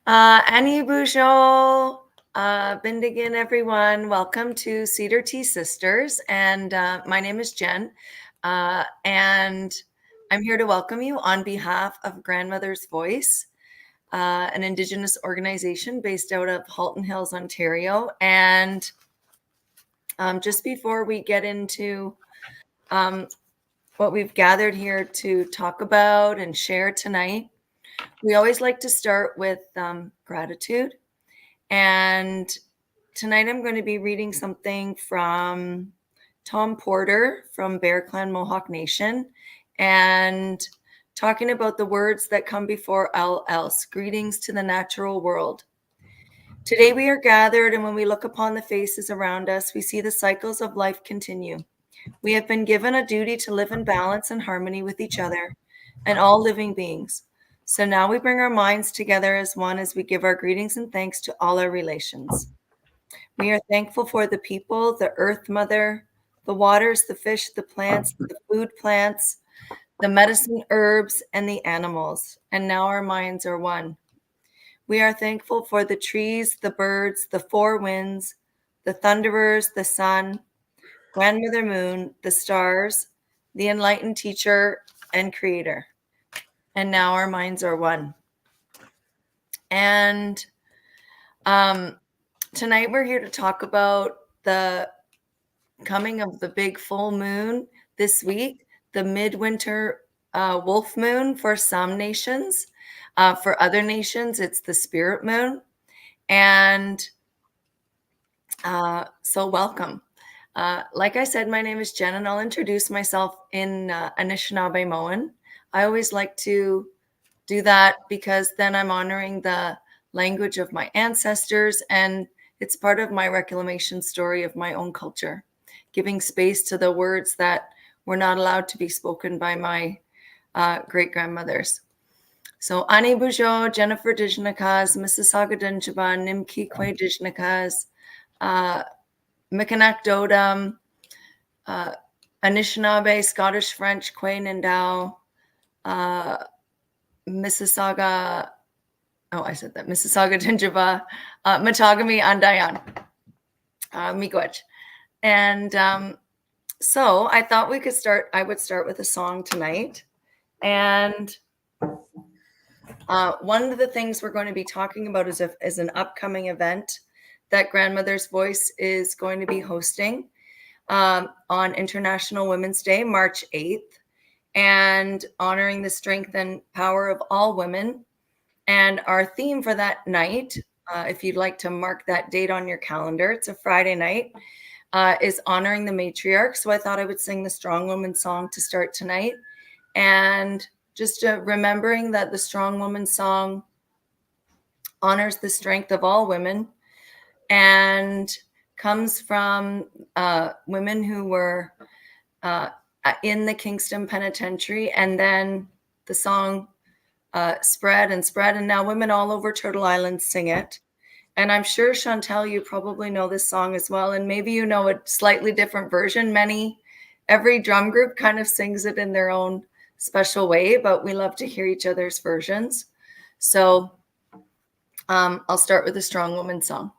Annie Bouchot, Bindigan, everyone. Welcome to Cedar Sisters. And my name is Jen. And I'm here to welcome you on behalf of Grandmother's Voice, an Indigenous organization based out of Halton Hills, Ontario. And just before we get into what we've gathered here to talk about and share tonight, we always like to start with gratitude. And tonight I'm going to be reading something from Tom Porter from Bear Clan Mohawk Nation and talking about the words that come before all else. Greetings to the natural world. Today we are gathered, and when we look upon the faces around us, we see the cycles of life continue. We have been given a duty to live in balance and harmony with each other and all living beings. So now we bring our minds together as one as we give our greetings and thanks to all our relations. We are thankful for the people, the earth mother, the waters, the fish, the plants, the food plants, the medicine herbs, and the animals. And now our minds are one. We are thankful for the trees, the birds, the four winds, the thunderers, the sun, Grandmother Moon, the stars, the enlightened teacher and creator. And now our minds are one. And tonight we're here to talk about the coming of the big full moon this week, the Midwinter Wolf Moon for some nations. For other nations, it's the Spirit Moon. And so welcome. Like I said, my name is Jen, and I'll introduce myself in Anishinaabe-Moan. I always like to do that because then I'm honoring the language of my ancestors, and it's part of my reclamation story of my own culture, giving space to the words that were not allowed to be spoken by my great-grandmothers. So Ani Bujo, Jennifer Dijnakas, Mississauga Dinjaban, Nimki Kwe Dijnakas, Mikanak Dodam, Anishinaabe, Scottish, French, Kwe Nindau, Mississauga, Mississauga Dinjaba, Matagami Andayan, Miigwech. And so I thought I would start with a song tonight. And one of the things we're going to be talking about is an upcoming event that Grandmother's Voice is going to be hosting on International Women's Day, March 8th, and honoring the strength and power of all women. And our theme for that night, if you'd like to mark that date on your calendar, it's a Friday night, is honoring the matriarch. So I thought I would sing the Strong Woman song to start tonight. And just remembering that the Strong Woman song honors the strength of all women and comes from women who were in the Kingston Penitentiary. And then the song spread, and now women all over Turtle Island sing it. And I'm sure, Chantel, you probably know this song as well. And maybe you know a slightly different version. Every drum group kind of sings it in their own special way, but we love to hear each other's versions. So I'll start with the Strong Woman song.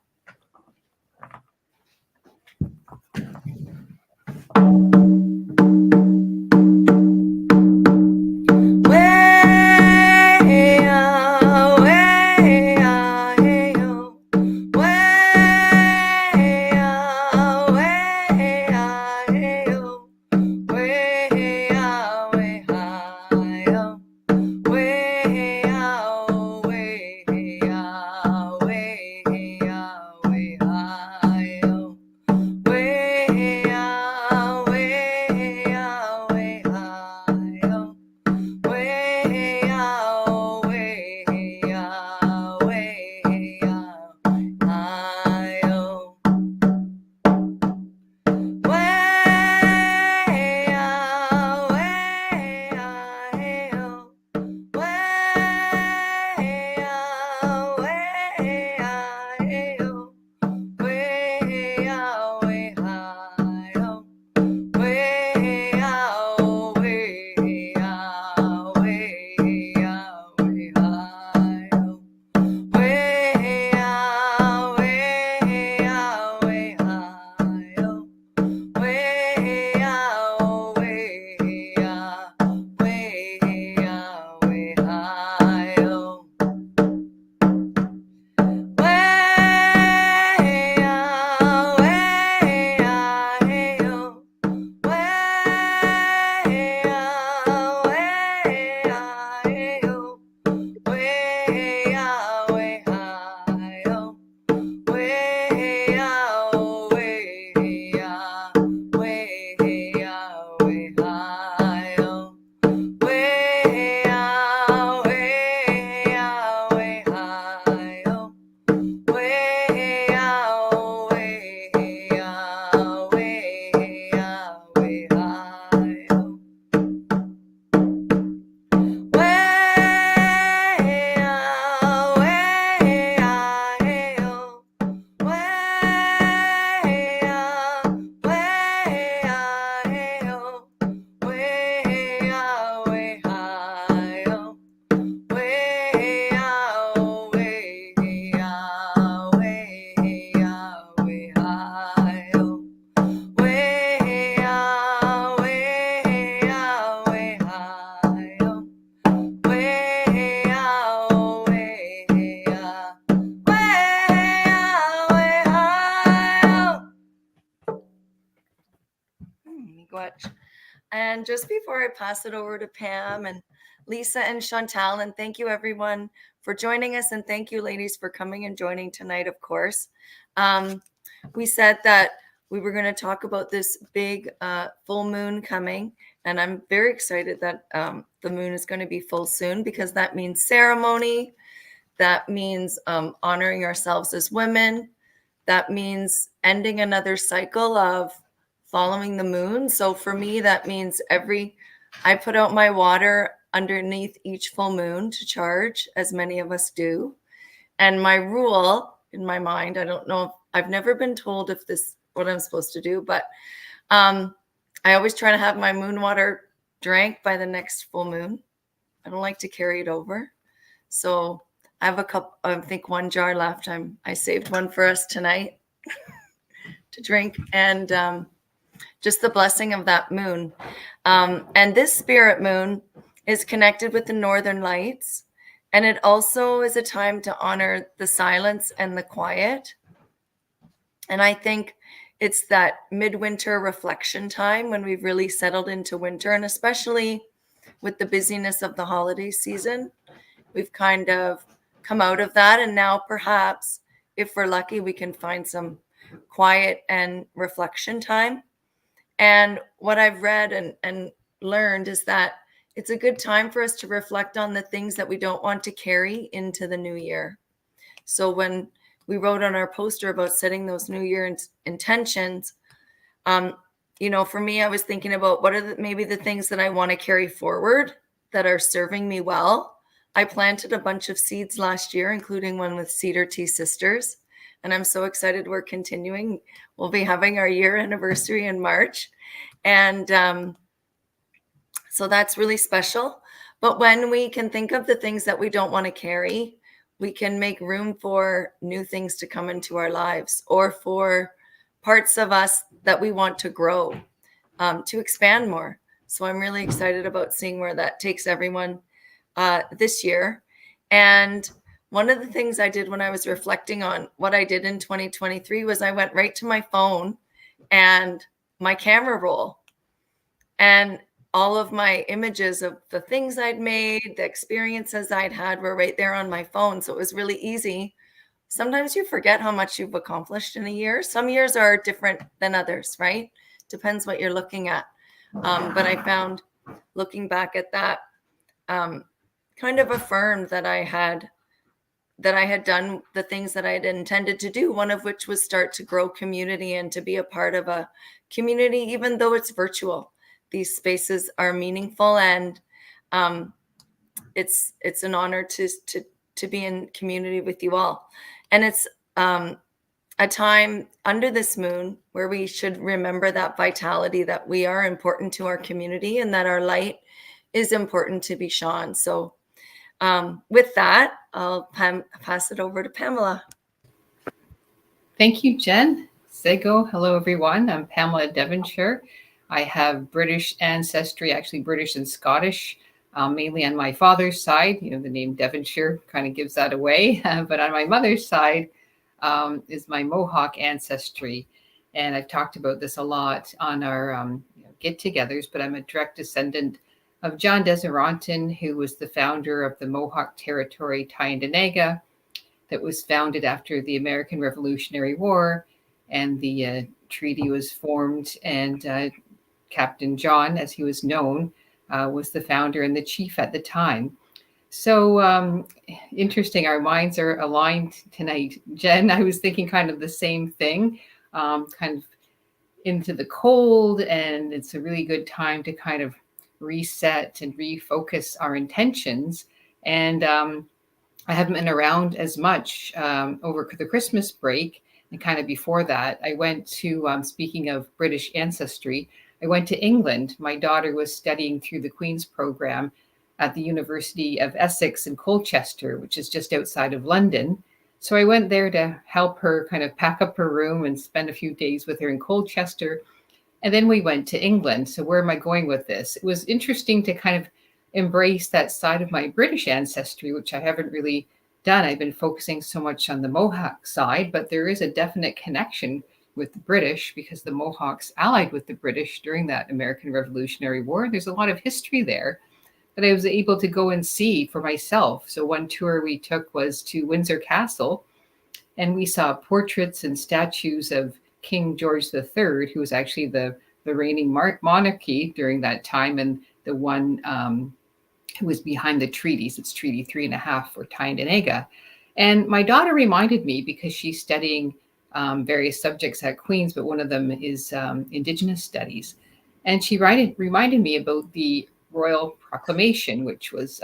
And just before I pass it over to Pam and Lisa and Chantal, and thank you everyone for joining us, and thank you ladies for coming and joining tonight, of course. We said that we were going to talk about this big full moon coming, and I'm very excited that the moon is going to be full soon, because that means ceremony, that means honoring ourselves as women, that means ending another cycle of following the moon. So for me, that means I put out my water underneath each full moon to charge, as many of us do. And my rule in my mind, I don't know, I've never been told if this what I'm supposed to do, but I always try to have my moon water drank by the next full moon. I don't like to carry it over. So I have I think one jar left. I saved one for us tonight to drink, and just the blessing of that moon. And this spirit moon is connected with the Northern Lights, and it also is a time to honor the silence and the quiet. And I think it's that midwinter reflection time when we've really settled into winter, and especially with the busyness of the holiday season, we've kind of come out of that. And now perhaps, if we're lucky, we can find some quiet and reflection time. And what I've read and learned is that it's a good time for us to reflect on the things that we don't want to carry into the new year. So when we wrote on our poster about setting those new year intentions, for me, I was thinking about what are maybe the things that I want to carry forward that are serving me well. I planted a bunch of seeds last year, including one with Cedar Sisters. And I'm so excited we're continuing. We'll be having our year anniversary in March. And so that's really special. But when we can think of the things that we don't want to carry, we can make room for new things to come into our lives, or for parts of us that we want to grow, to expand more. So I'm really excited about seeing where that takes everyone this year. And one of the things I did when I was reflecting on what I did in 2023 was I went right to my phone and my camera roll, and all of my images of the things I'd made, the experiences I'd had were right there on my phone. So it was really easy. Sometimes you forget how much you've accomplished in a year. Some years are different than others, right? Depends what you're looking at. But I found, looking back at that, kind of affirmed that I had done the things that I had intended to do, one of which was start to grow community and to be a part of a community, even though it's virtual. These spaces are meaningful, and it's an honor to be in community with you all. And it's a time under this moon where we should remember that vitality, that we are important to our community and that our light is important to be shone. So with that, I'll pass it over to Pamela. Thank you, Jen. Sego. Hello, everyone. I'm Pamela Devonshire. I have British ancestry, actually British and Scottish, mainly on my father's side. The name Devonshire kind of gives that away. But on my mother's side is my Mohawk ancestry. And I've talked about this a lot on our get-togethers, but I'm a direct descendant of John Desirantine, who was the founder of the Mohawk Territory Tyendinaga, that was founded after the American Revolutionary War, and the treaty was formed, and Captain John, as he was known, was the founder and the chief at the time. So interesting, our minds are aligned tonight. Jen, I was thinking kind of the same thing, kind of into the cold, and it's a really good time to kind of reset and refocus our intentions. And I haven't been around as much over the Christmas break, and kind of before that, I went to, speaking of British ancestry, I went to England. My daughter was studying through the Queen's program at the University of Essex in Colchester, which is just outside of London. So I went there to help her kind of pack up her room and spend a few days with her in Colchester. And then we went to England. So where am I going with this? It was interesting to kind of embrace that side of my British ancestry, which I haven't really done. I've been focusing so much on the Mohawk side, but there is a definite connection with the British because the Mohawks allied with the British during that American Revolutionary War. There's a lot of history there that I was able to go and see for myself. So one tour we took was to Windsor Castle, and we saw portraits and statues of King George III, who was actually the reigning monarchy during that time, and the one who was behind the treaties. It's Treaty 3.5 for Tyendinaga. And my daughter reminded me, because she's studying various subjects at Queen's, but one of them is Indigenous studies. And she reminded me about the Royal Proclamation, which was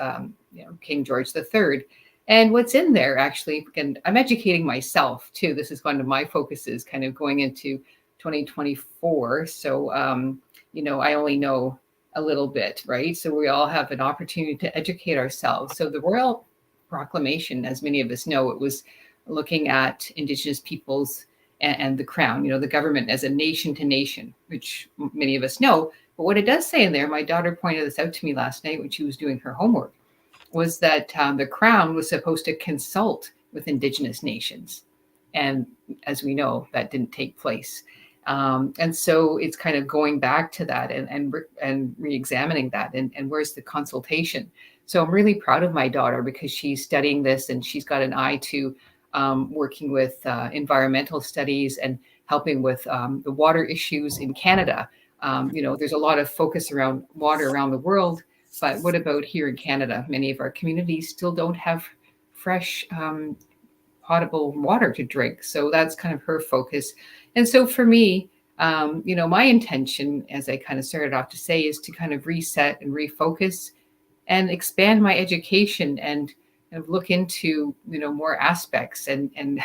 King George III. And what's in there, actually, and I'm educating myself too. This is one of my focuses kind of going into 2024. So, I only know a little bit, right? So we all have an opportunity to educate ourselves. So the Royal Proclamation, as many of us know, it was looking at Indigenous peoples and the Crown, the government as a nation to nation, which many of us know. But what it does say in there, my daughter pointed this out to me last night when she was doing her homework, was that the Crown was supposed to consult with Indigenous nations. And as we know, that didn't take place. And so it's kind of going back to that and re-examining that and where's the consultation. So I'm really proud of my daughter because she's studying this and she's got an eye to working with environmental studies and helping with the water issues in Canada. There's a lot of focus around water around the world, but what about here in Canada? Many of our communities still don't have fresh potable water to drink. So that's kind of her focus. And so for me, my intention, as I kind of started off to say, is to kind of reset and refocus and expand my education and look into, more aspects. And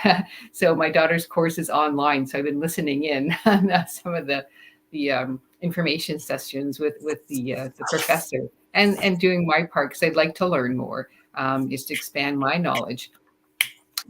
so my daughter's course is online. So I've been listening in on some of the information sessions with the professor and doing my part because I'd like to learn more, just to expand my knowledge.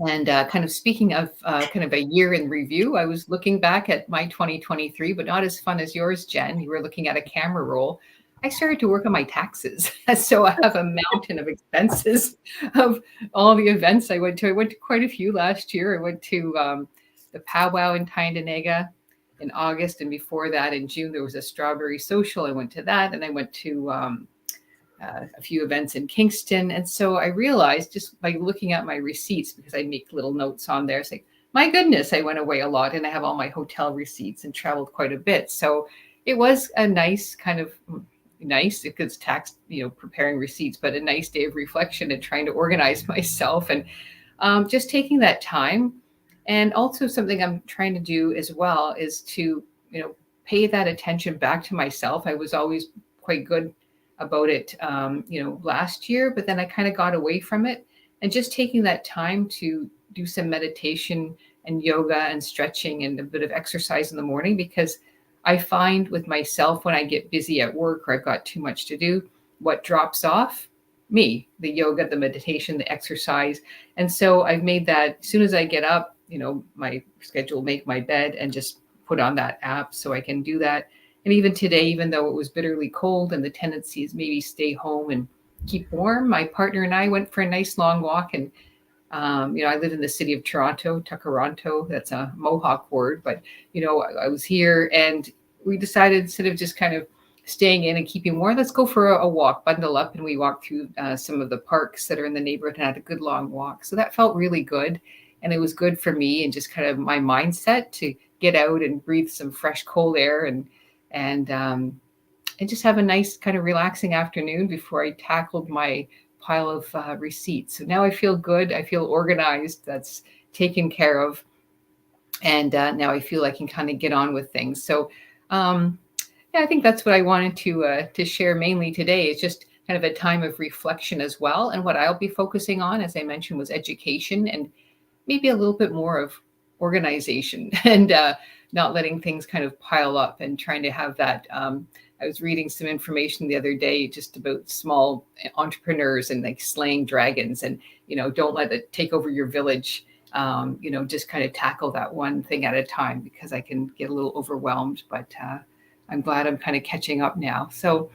And kind of speaking of kind of a year in review, I was looking back at my 2023, but not as fun as yours, Jen. You were looking at a camera roll. I started to work on my taxes. So I have a mountain of expenses of all the events I went to. I went to quite a few last year. I went to the powwow in Tyendinaga in August. And before that, in June, there was a strawberry social. I went to that. And I went to a few events in Kingston. And so I realized just by looking at my receipts, because I make little notes on there, saying, my goodness, I went away a lot and I have all my hotel receipts and traveled quite a bit. So it was a nice kind of because tax, preparing receipts, but a nice day of reflection and trying to organize myself and just taking that time. And also something I'm trying to do as well is to, pay that attention back to myself. I was always quite good about it, last year, but then I kind of got away from it, and just taking that time to do some meditation and yoga and stretching and a bit of exercise in the morning, because I find with myself when I get busy at work or I've got too much to do, what drops off? Me, the yoga, the meditation, the exercise. And so I've made that as soon as I get up, my schedule, make my bed and just put on that app so I can do that. And even today, even though it was bitterly cold and the tendency is maybe stay home and keep warm, my partner and I went for a nice long walk. And, I live in the city of Toronto, Tuckaronto. That's a Mohawk word. But, I was here and we decided, instead of just kind of staying in and keeping warm, let's go for a walk, bundle up. And we walked through some of the parks that are in the neighborhood and had a good long walk. So that felt really good. And it was good for me and just kind of my mindset to get out and breathe some fresh, cold air and just have a nice kind of relaxing afternoon before I tackled my pile of receipts. So now I feel good. I feel organized. That's taken care of. And now I feel I can kind of get on with things. So I think that's what I wanted to share mainly today. It's just kind of a time of reflection as well. And what I'll be focusing on, as I mentioned, was education and maybe a little bit more of organization and not letting things kind of pile up and trying to have that. I was reading some information the other day just about small entrepreneurs and like slaying dragons and, don't let it take over your village. Just kind of tackle that one thing at a time, because I can get a little overwhelmed, but I'm glad I'm kind of catching up now. So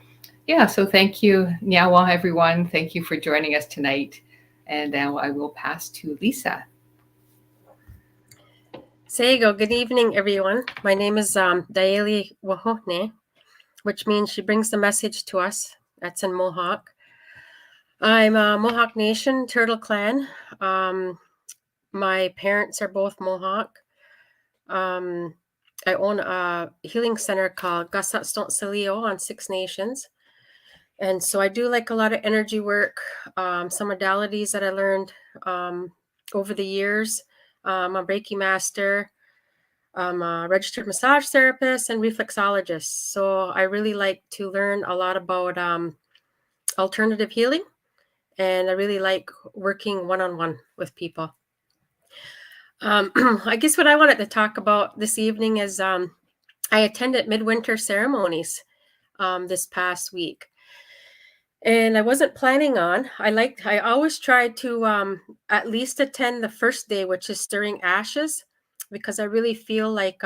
thank you, Nyawa, everyone. Thank you for joining us tonight. And now I will pass to Lisa. Sego, good evening, everyone. My name is Daeli Wahohne, which means she brings the message to us. That's in Mohawk. I'm a Mohawk Nation Turtle Clan. My parents are both Mohawk. I own a healing center called Gasat Salio on Six Nations. And so I do like a lot of energy work, some modalities that I learned over the years. I'm a Reiki master. I'm a registered massage therapist and reflexologist. So I really like to learn a lot about alternative healing. And I really like working one-on-one with people. I guess what I wanted to talk about this evening is I attended midwinter ceremonies this past week. And I wasn't planning on. I always try to at least attend the first day, which is stirring ashes, because I really feel like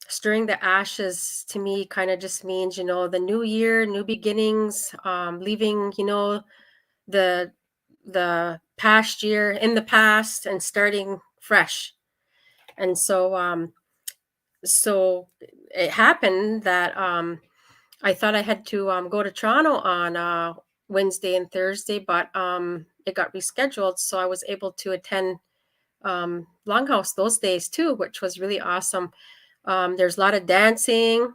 stirring the ashes to me kind of just means, the new year, new beginnings, leaving, the past year in the past and starting fresh. And so it happened that I thought I had to go to Toronto on Wednesday and Thursday, but it got rescheduled. So I was able to attend Longhouse those days too, which was really awesome. There's a lot of dancing,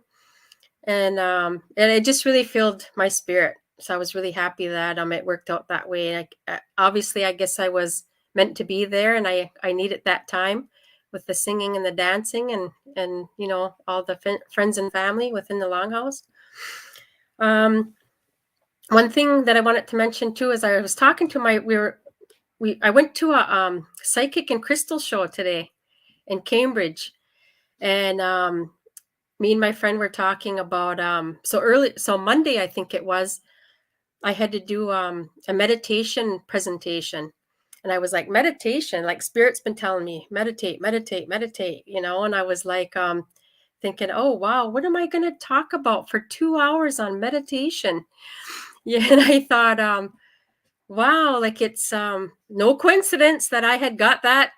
and it just really filled my spirit. So I was really happy that it worked out that way. Obviously, I guess I was meant to be there, and I needed that time with the singing and the dancing, and all the friends and family within the Longhouse. One thing that I wanted to mention too is I was talking to I went to a psychic and crystal show today in Cambridge, and me and my friend were talking about so Monday I think it was, I had to do a meditation presentation, and I was like, meditation, like spirit's been telling me meditate, meditate, meditate, and I was like thinking, oh wow, what am I going to talk about for 2 hours on meditation? Yeah, and I thought, wow, like it's no coincidence that I had got that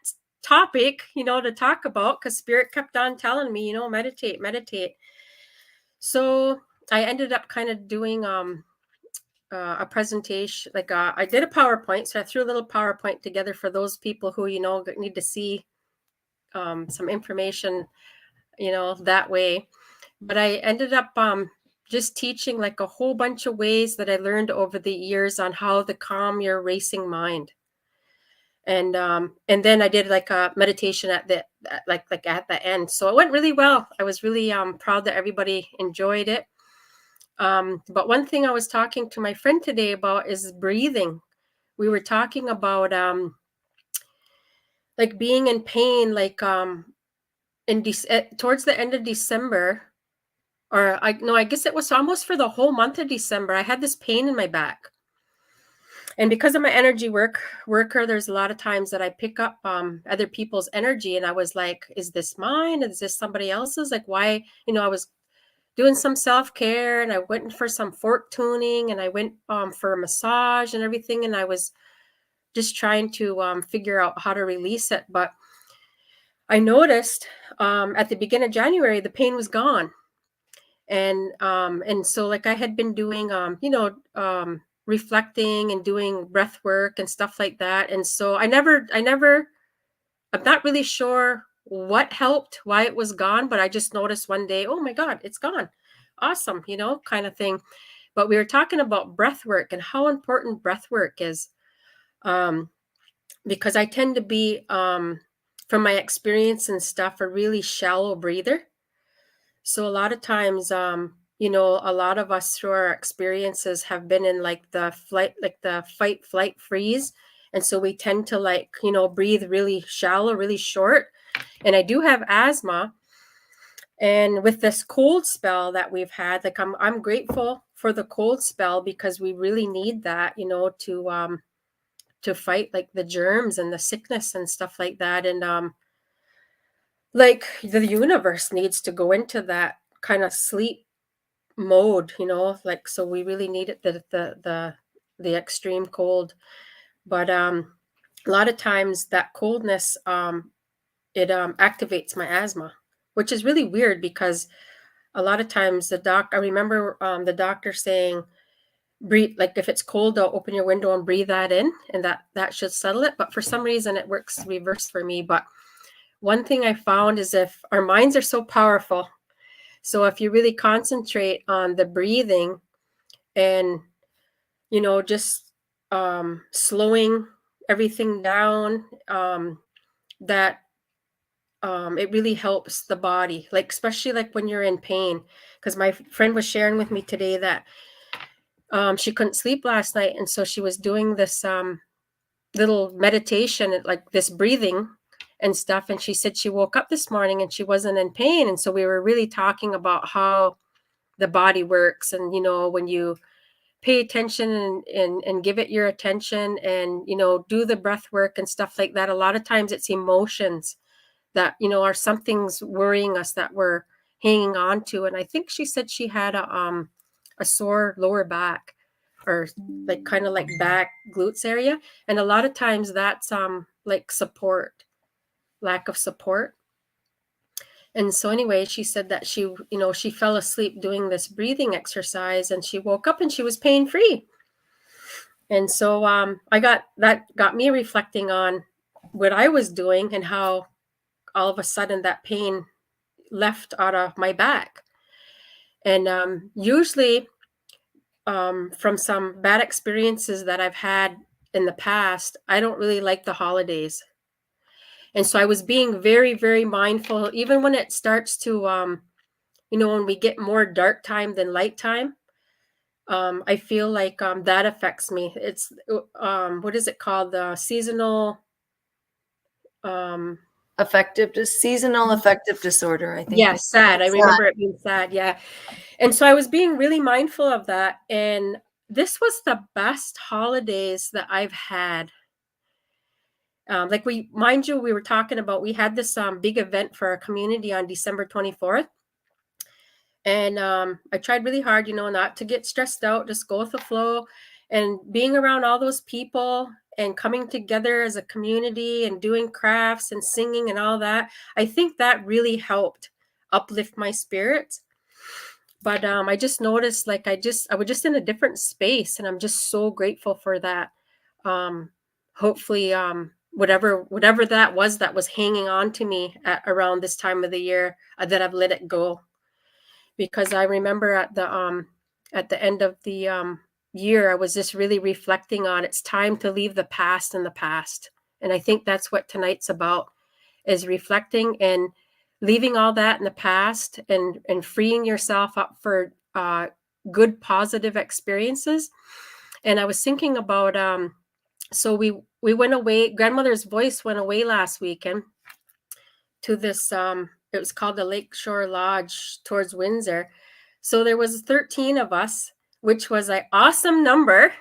topic, to talk about, because spirit kept on telling me, meditate, meditate. So I ended up kind of doing a presentation, like I did a PowerPoint. So I threw a little PowerPoint together for those people who, need to see some information, that way. But I ended up just teaching like a whole bunch of ways that I learned over the years on how to calm your racing mind. And then I did like a meditation at the at the end. So it went really well. I was really proud that everybody enjoyed it. But one thing I was talking to my friend today about is breathing. We were talking about like being in pain, like towards the end of December, or I guess it was almost for the whole month of December. I had this pain in my back. And because of my energy worker, there's a lot of times that I pick up other people's energy, and I was like, is this mine? Is this somebody else's? Like, why? I was doing some self-care, and I went for some fork tuning, and I went for a massage and everything, and I was just trying to figure out how to release it. But I noticed at the beginning of January, the pain was gone. And so like I had been doing reflecting and doing breath work and stuff like that. And so I'm not really sure what helped, why it was gone, but I just noticed one day, oh my God, it's gone. Awesome, kind of thing. But we were talking about breath work and how important breath work is. Because I tend to be, from my experience and stuff, a really shallow breather. So a lot of times, a lot of us through our experiences have been in like the fight, flight, freeze. And so we tend to breathe really shallow, really short. And I do have asthma. And with this cold spell that we've had, like I'm grateful for the cold spell, because we really need that, to fight like the germs and the sickness and stuff like that. And like the universe needs to go into that kind of sleep mode, like, so we really needed the extreme cold. But a lot of times that coldness activates my asthma, which is really weird because a lot of times I remember the doctor saying, breathe, like if it's cold, I'll open your window and breathe that in, and that should settle it. But for some reason, it works reverse for me. But one thing I found is if our minds are so powerful, so if you really concentrate on the breathing and, just slowing everything down, that it really helps the body, like especially like when you're in pain. Because my friend was sharing with me today that she couldn't sleep last night, and so she was doing this little meditation, like this breathing and stuff. And she said she woke up this morning and she wasn't in pain. And so we were really talking about how the body works, and when you pay attention and give it your attention, and do the breath work and stuff like that, a lot of times it's emotions that are something's worrying us that we're hanging on to. And I think she said she had a sore lower back, or like kind of like back glutes area, and a lot of times that's like lack of support. And so anyway, she said that she fell asleep doing this breathing exercise, and she woke up and she was pain free. And so that got me reflecting on what I was doing and how all of a sudden that pain left out of my back. And usually from some bad experiences that I've had in the past, I don't really like the holidays. And so I was being very, very mindful, even when it starts to, when we get more dark time than light time. I feel like that affects me. It's, what is it called? The seasonal. Seasonal affective disorder, I think. Yeah, sad. I remember it being sad. Yeah. And so I was being really mindful of that. And this was the best holidays that I've had. Like we were talking about, we had this big event for our community on December 24th. And I tried really hard, not to get stressed out, just go with the flow, and being around all those people and coming together as a community and doing crafts and singing and all that. I think that really helped uplift my spirits. But I just noticed, like, I was just in a different space, and I'm just so grateful for that. Hopefully, whatever that was hanging on to me around this time of the year, that I've let it go. Because I remember at the end of the year, I was just really reflecting on, it's time to leave the past in the past. And I think that's what tonight's about, is reflecting and leaving all that in the past, and freeing yourself up for good, positive experiences. And I was thinking about, so we went away, Grandmother's Voice went away last weekend to this, it was called the Lakeshore Lodge towards Windsor. So there was 13 of us, which was an awesome number.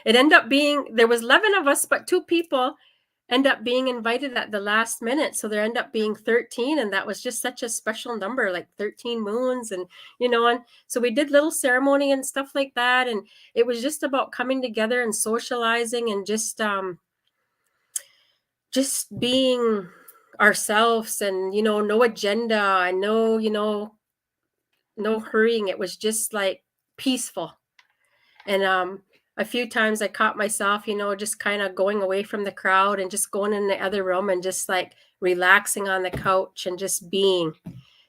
It ended up being, there was 11 of us, but 2 people end up being invited at the last minute. So there ended up being 13. And that was just such a special number, like 13 moons. And, and so we did little ceremony and stuff like that. And it was just about coming together and socializing and just being ourselves, and no agenda, and no hurrying. It was just like peaceful. And a few times I caught myself just kind of going away from the crowd and just going in the other room and just like relaxing on the couch and just being.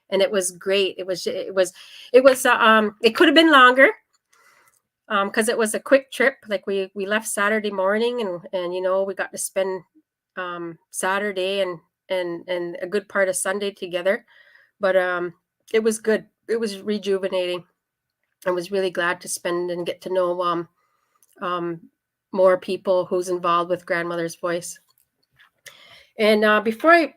And it was great. It could have been longer, because it was a quick trip. Like we left Saturday morning, and we got to spend Saturday and a good part of Sunday together. But it was good. It was rejuvenating. I was really glad to spend and get to know more people who's involved with Grandmother's Voice. And before I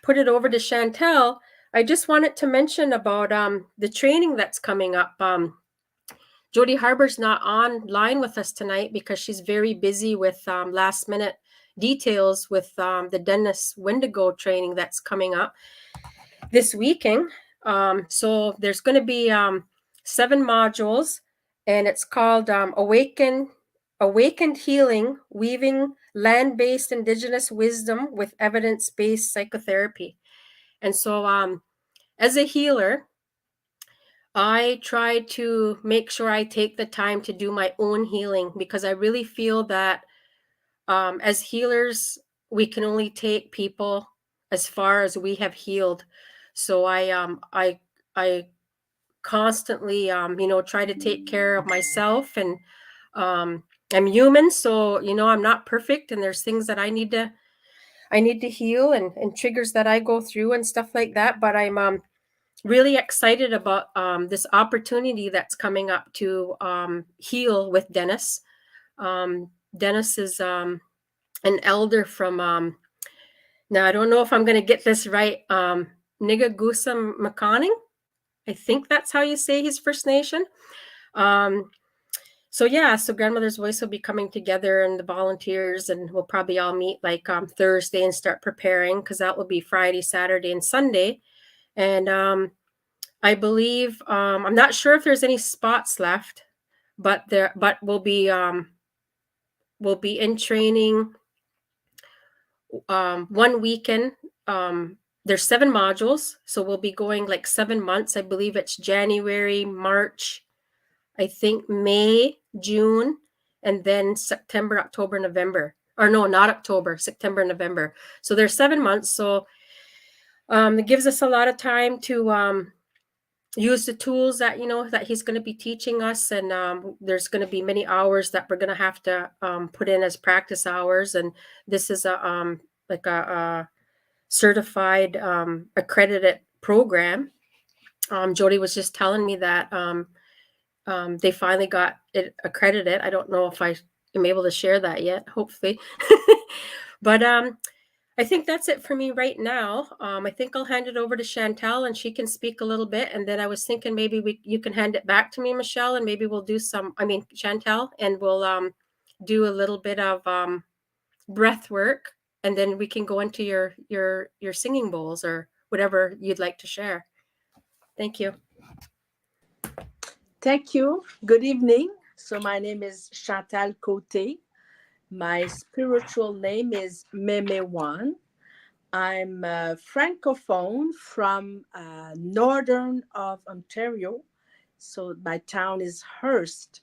put it over to Chantel, I just wanted to mention about the training that's coming up. Jody Harbor's not online with us tonight because she's very busy with last minute details with the Dennis Wendigo training that's coming up this weekend. So there's going to be 7 modules, and it's called Awaken Awakened Healing, Weaving Land-Based Indigenous Wisdom with Evidence-Based Psychotherapy. And so as a healer, I try to make sure I take the time to do my own healing, because I really feel that as healers, we can only take people as far as we have healed. So I constantly try to take care of myself, and I'm human, so I'm not perfect, and there's things that I need to heal, and triggers that I go through and stuff like that. But I'm really excited about this opportunity that's coming up to heal with Dennis. Dennis is an elder from now I don't know if I'm going to get this right. Nigagusa Makaning. I think that's how you say his First Nation. So Grandmother's Voice will be coming together, and the volunteers, and we'll probably all meet like Thursday and start preparing, because that will be Friday, Saturday, and Sunday. And I believe I'm not sure if there's any spots left, but we'll be in training 1 weekend. There's 7 modules, so we'll be going like 7 months. I believe it's January, March, I think May, June, and then September, October, November. Or no, not October, September, November. So there's 7 months. So it gives us a lot of time to use the tools that that he's going to be teaching us, and there's going to be many hours that we're going to have to put in as practice hours. And this is a certified accredited program. Jody was just telling me that they finally got it accredited. I don't know if I am able to share that yet, hopefully. But I think that's it for me right now. I think I'll hand it over to Chantel, and she can speak a little bit. And then I was thinking maybe you can hand it back to me, Michelle, and maybe we'll do Chantel, and we'll do a little bit of breath work, and then we can go into your singing bowls or whatever you'd like to share. Thank you. Thank you. Good evening. So my name is Chantal Côté. My spiritual name is Meme1. I'm a francophone from northern of Ontario. So my town is Hearst.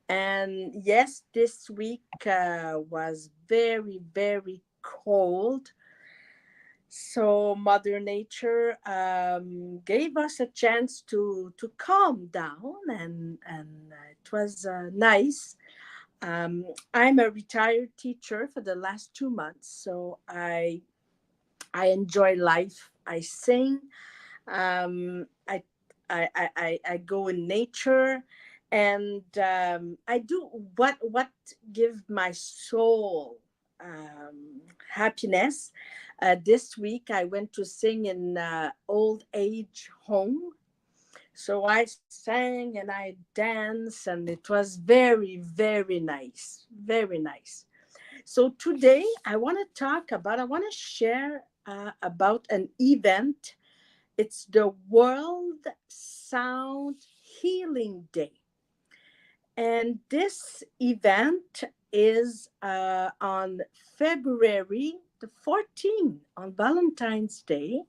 And yes, this week was very, very cold. So Mother Nature gave us a chance to calm down, and it was nice. I'm a retired teacher for the last 2 months, so I enjoy life. I sing. I go in nature, and I do what give my soul happiness. This week I went to sing in old age home. So I sang and I danced, and it was very, very nice. Very nice. So today I want to share about an event. It's the World Sound Healing Day. And this event is on February the 14th, on Valentine's Day.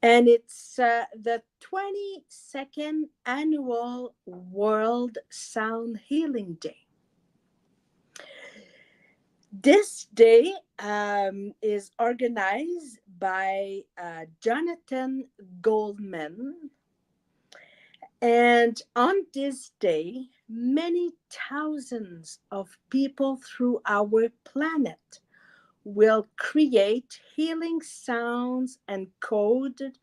And it's the 22nd annual World Sound Healing Day. This day is organized by Jonathan Goldman. And on this day, many thousands of people through our planet will create healing sounds encoded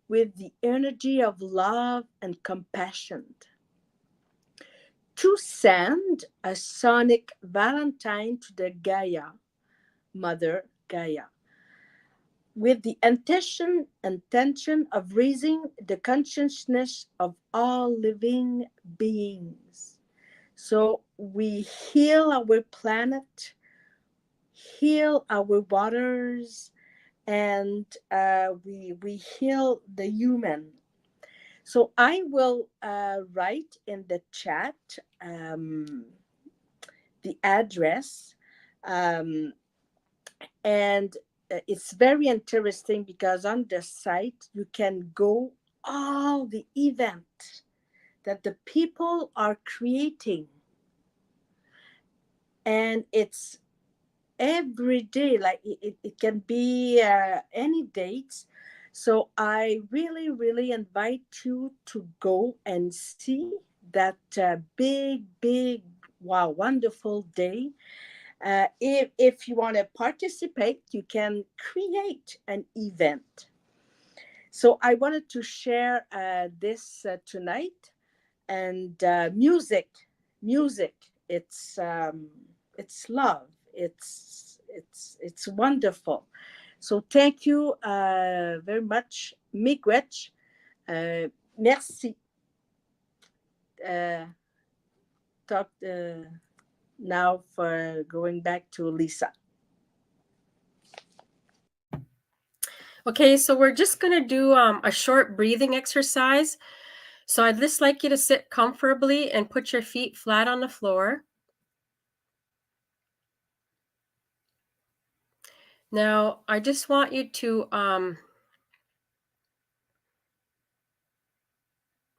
with the energy of love and compassion, to send a sonic Valentine to the Gaia, Mother Gaia, with the intention of raising the consciousness of all living beings. So we heal our planet, heal our waters, and we heal the human. So I will write in the chat the address. And it's very interesting because on the site you can go all the event that the people are creating, and it's every day, like it can be any dates. So I really invite you to go and see that big, wow, wonderful day. If you want to participate, you can create an event. So I wanted to share this tonight. And music, it's love. It's wonderful. So thank you very much, Miigwech. Merci. Talk now for going back to Lisa. Okay, so we're just going to do a short breathing exercise. So I'd just like you to sit comfortably and put your feet flat on the floor. Now, I just want you to,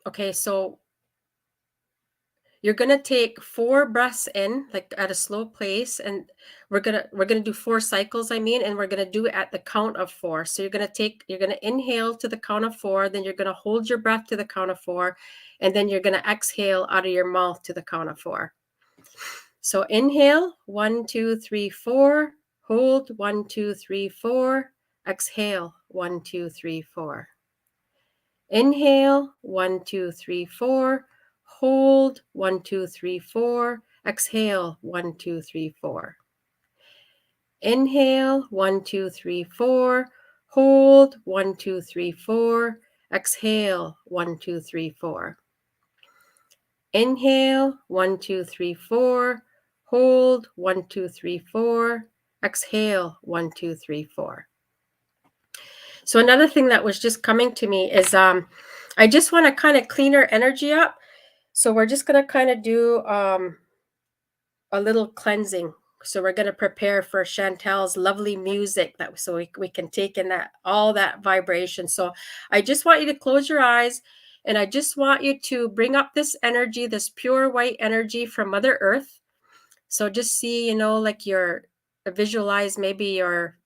okay, so you're going to take 4 breaths in, like at a slow pace, and we're going to do 4 cycles, and we're going to do it at the count of 4. So you're going to inhale to the count of 4, then you're going to hold your breath to the count of 4, and then you're going to exhale out of your mouth to the count of 4. So inhale, 1, 2, 3, 4, hold, 1, 2, 3, 4, exhale, 1, 2, 3, 4. Inhale, 1, 2, 3, 4. Hold, 1, 2, 3, 4. Exhale, 1, 2, 3, 4. Inhale, 1, 2, 3, 4. Hold, 1, 2, 3, 4. Exhale, 1, 2, 3, 4. Inhale, 1, 2, 3, 4. Hold, 1, 2, 3, 4. Exhale, 1, 2, 3, 4. So another thing that was just coming to me is I just want to kind of clean our energy up. So we're just going to kind of do a little cleansing. So we're going to prepare for Chantel's lovely music so we can take in all that vibration. So I just want you to close your eyes, and I just want you to bring up this energy, this pure white energy from Mother Earth. So just see, like visualize maybe your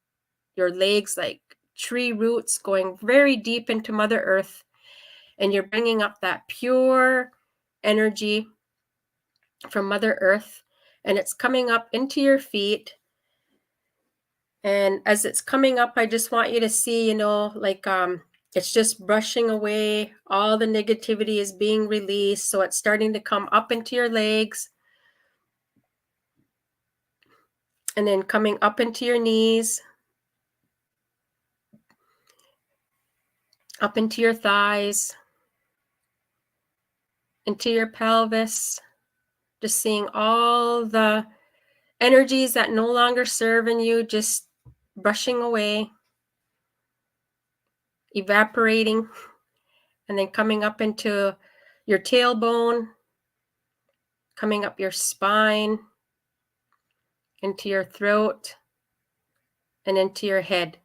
legs like tree roots going very deep into Mother Earth, and you're bringing up that pure energy from Mother Earth, and it's coming up into your feet. And as it's coming up, I just want you to see, it's just brushing away. All the negativity is being released. So it's starting to come up into your legs, and then coming up into your knees, up into your thighs, into your pelvis. Just seeing all the energies that no longer serve in you, just brushing away, evaporating, and then coming up into your tailbone, coming up your spine, into your throat, and into your head.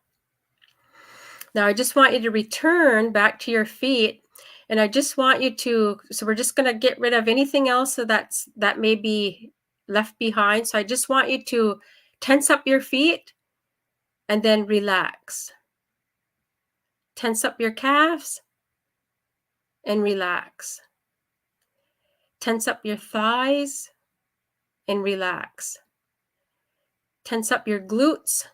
Now, I just want you to return back to your feet, and I just want you to, so we're just going to get rid of anything else that may be left behind. So I just want you to tense up your feet and then relax. Tense up your calves and relax. Tense up your thighs and relax. Tense up your glutes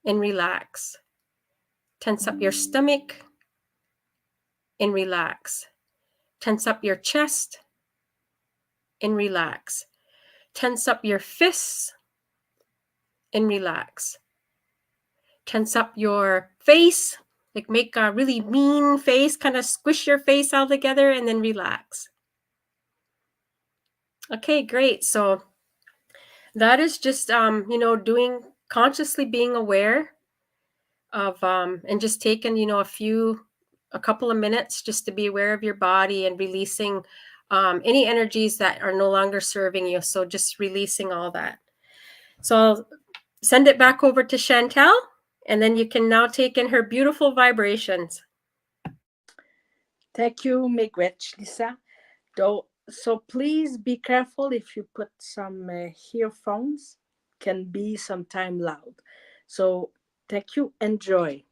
and relax. Tense up your stomach and relax. Tense up your chest and relax. Tense up your fists and relax. Tense up your face, like make a really mean face, kind of squish your face all together and then relax. Okay, great. So that is just, doing consciously being aware of, and just taking, a couple of minutes just to be aware of your body and releasing any energies that are no longer serving you. So just releasing all that. So I'll send it back over to Chantel, and then you can now take in her beautiful vibrations. Thank you, Miigwech, Lisa. So please be careful if you put some earphones. Can be sometime loud. So thank you. Enjoy.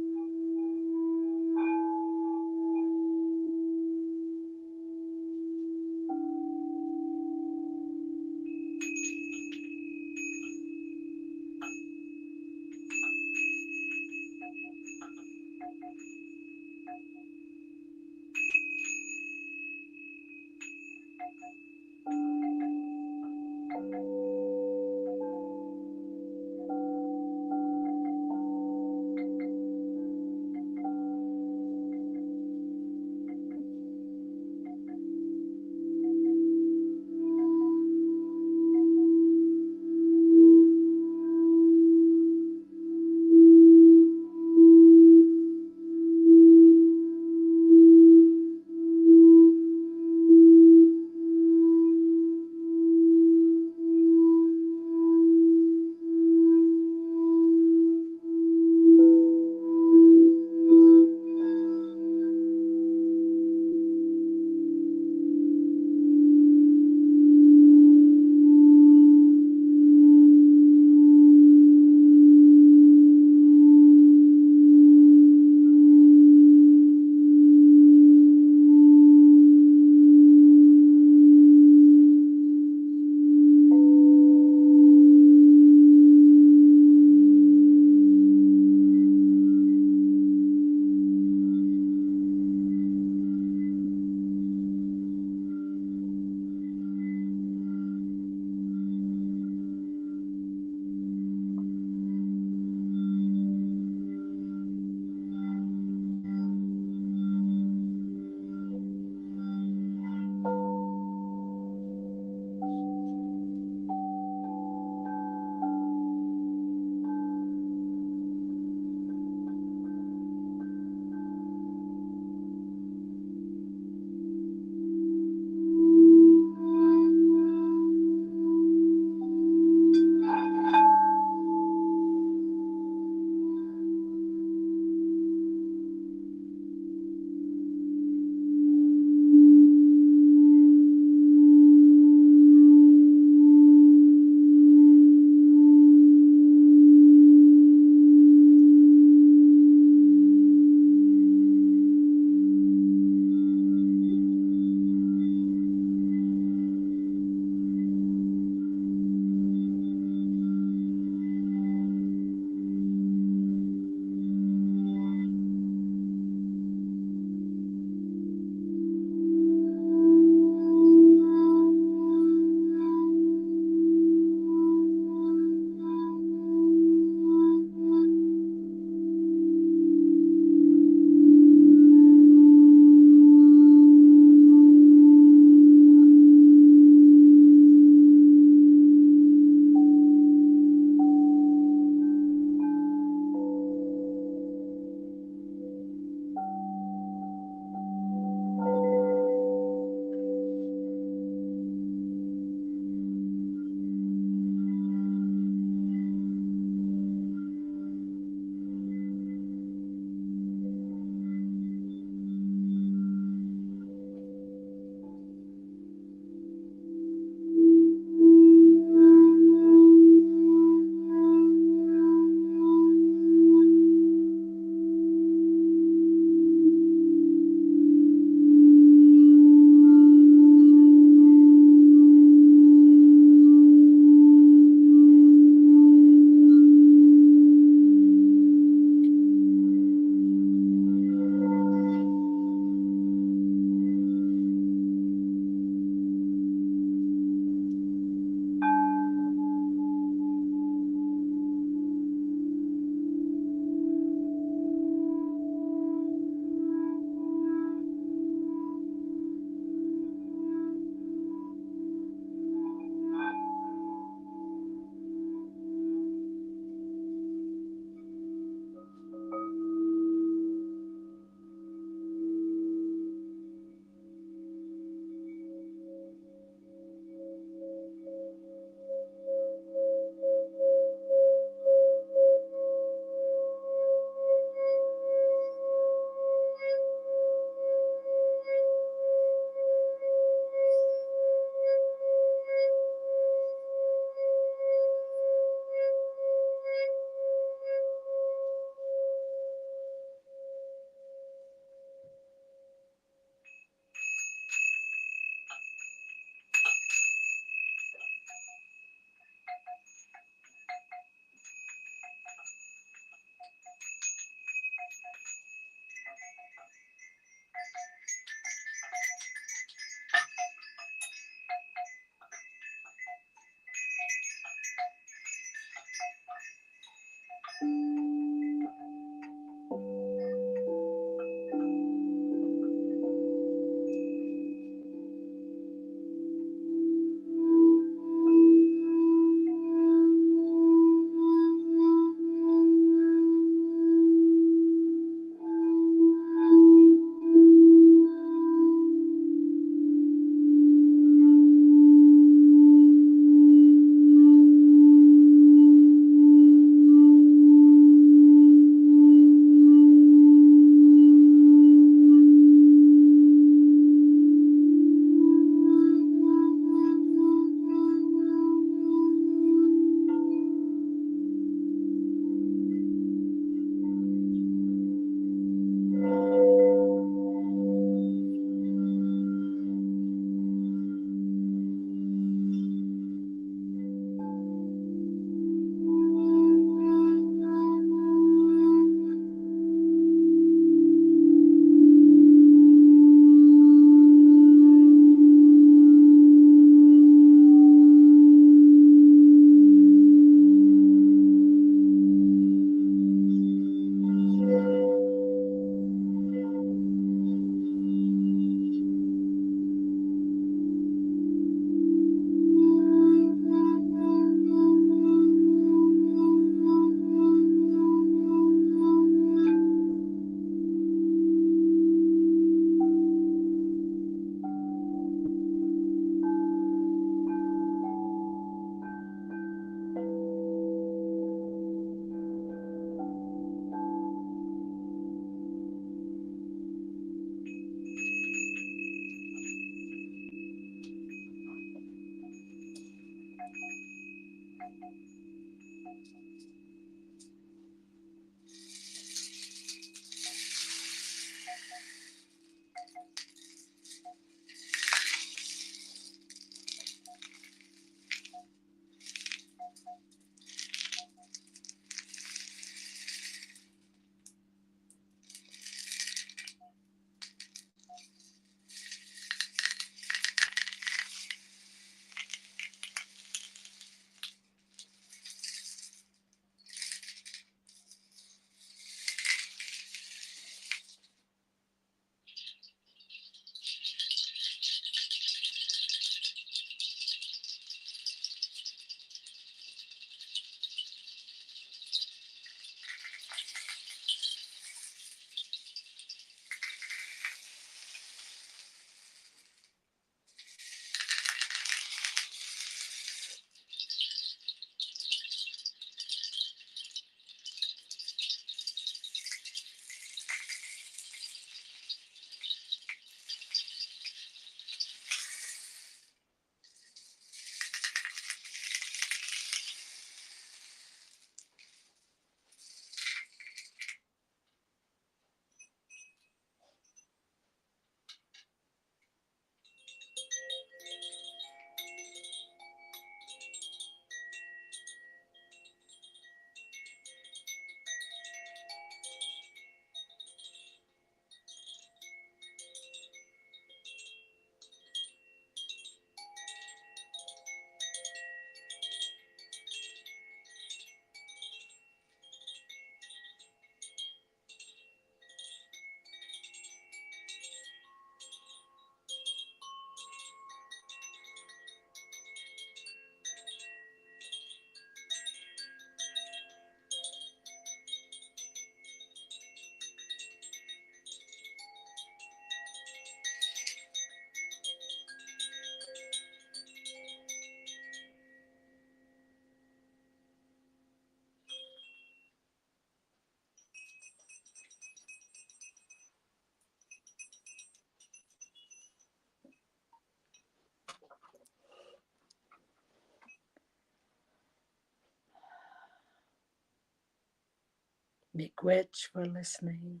Miigwech for listening.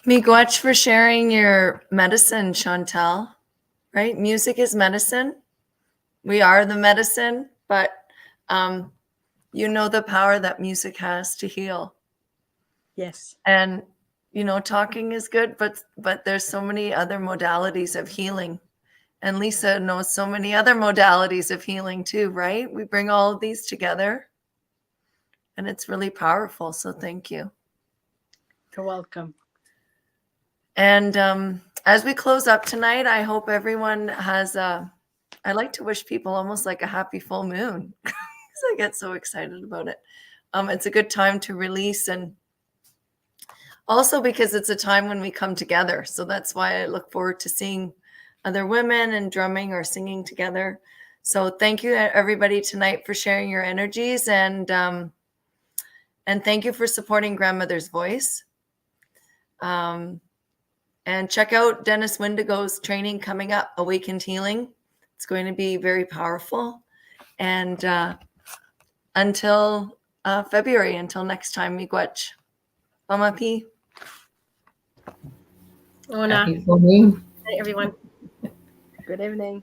Miigwech for sharing your medicine, Chantel. Right? Music is medicine. We are the medicine, but you know the power that music has to heal. Yes. And talking is good, but there's so many other modalities of healing. And Lisa knows so many other modalities of healing too, right? We bring all of these together and it's really powerful. So thank you. You're welcome. And as we close up tonight, I hope everyone has I like to wish people almost like a happy full moon because I get so excited about it. It's a good time to release, and also because it's a time when we come together. So that's why I look forward to seeing other women and drumming or singing together. So thank you everybody tonight for sharing your energies, and thank you for supporting Grandmother's Voice. And check out Dennis Windigo's training coming up, Awakened Healing. It's going to be very powerful. And until February, until next time, miigwech. Mama P. Ona. Happy full moon. Everyone. Good evening.